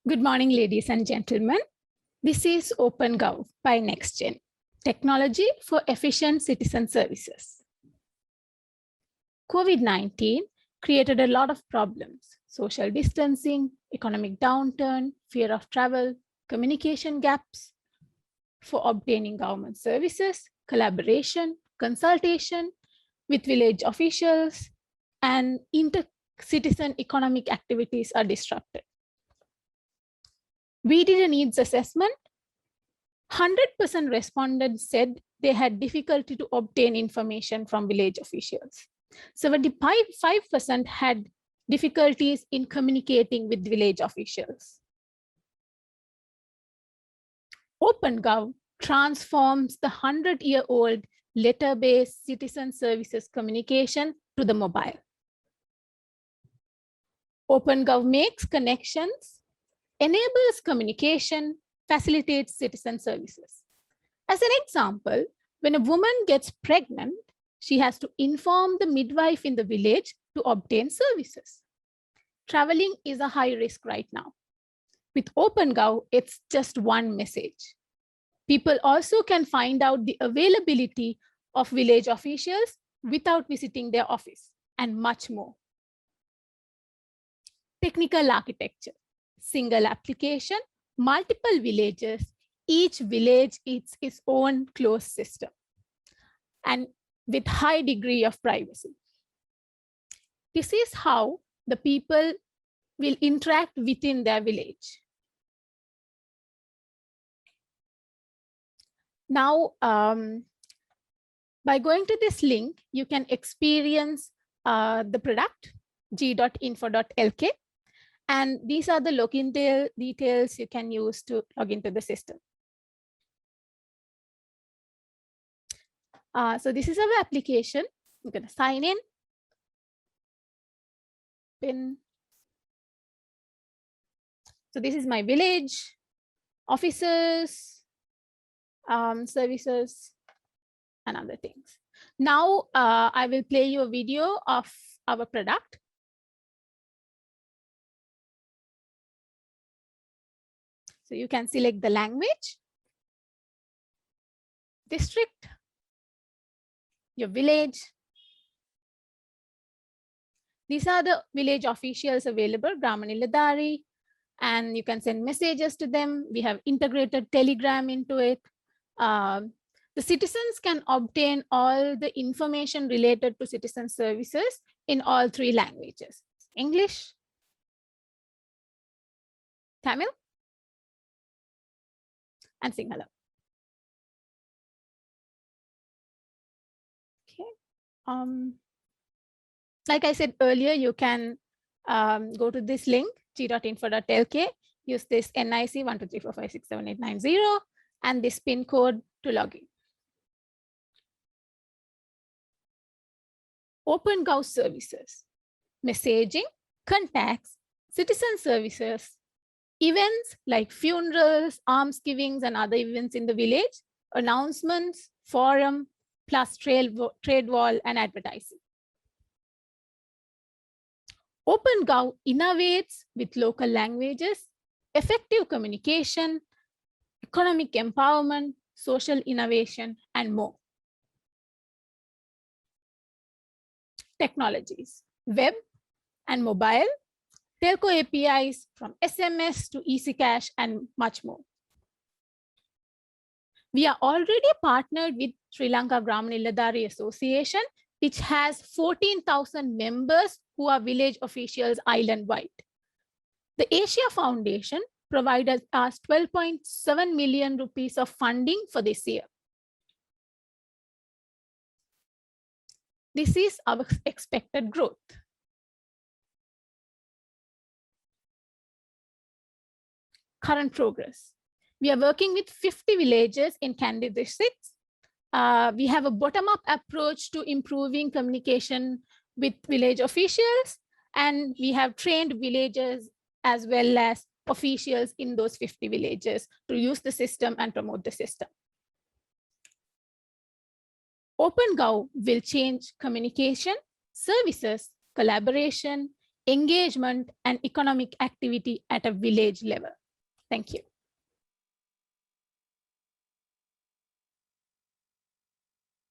Good morning, ladies and gentlemen. This is OpenGov by NextGen, technology for efficient citizen services. COVID-19 created a lot of problems: social distancing, economic downturn, fear of travel, communication gaps for obtaining government services, collaboration, consultation with village officials, and inter-citizen economic activities are disrupted. We did a needs assessment. 100% respondents said they had difficulty to obtain information from village officials. 75% had difficulties in communicating with village officials. OpenGov transforms the 100-year-old letter-based citizen services communication to the mobile. OpenGov makes connections, enables communication, facilitates citizen services. As an example, when a woman gets pregnant, she has to inform the midwife in the village to obtain services. Traveling is a high risk right now. With OpenGov, it's just one message. People also can find out the availability of village officials without visiting their office, and much more. Technical architecture: single application, multiple villages, each village is its own closed system, and with high degree of privacy. This is how the people will interact within their village. Now, by going to this link, you can experience the product, g.info.lk. And these are the login details you can use to log into the system. So this is our application. I'm going to sign in. PIN. So this is my village, officers, services, and other things. Now I will play you a video of our product. So you can select the language, district, your village. These are the village officials available, Grama Niladhari, and you can send messages to them. We have integrated Telegram into it. The citizens can obtain all the information related to citizen services in all 3 languages: English, Tamil, and Sinhala. Okay. Like I said earlier, you can go to this link, g.info.lk, use this NIC 12345678890 and this PIN code to log in. OpenGov services: messaging, contacts, citizen services, events like funerals, almsgivings, and other events in the village, announcements, forum, plus trade wall and advertising. OpenGov innovates with local languages, effective communication, economic empowerment, social innovation, and more. Technologies: web and mobile, telco APIs from SMS to EasyCash, and much more. We are already partnered with Sri Lanka Grama Niladhari Association, which has 14,000 members who are village officials island-wide. The Asia Foundation provided us 12.7 million rupees of funding for this year. This is our expected growth. Current progress: we are working with 50 villages in Kandy districts. We have a bottom-up approach to improving communication with village officials, and we have trained villagers as well as officials in those 50 villages to use the system and promote the system. OpenGov will change communication, services, collaboration, engagement, and economic activity at a village level. Thank you.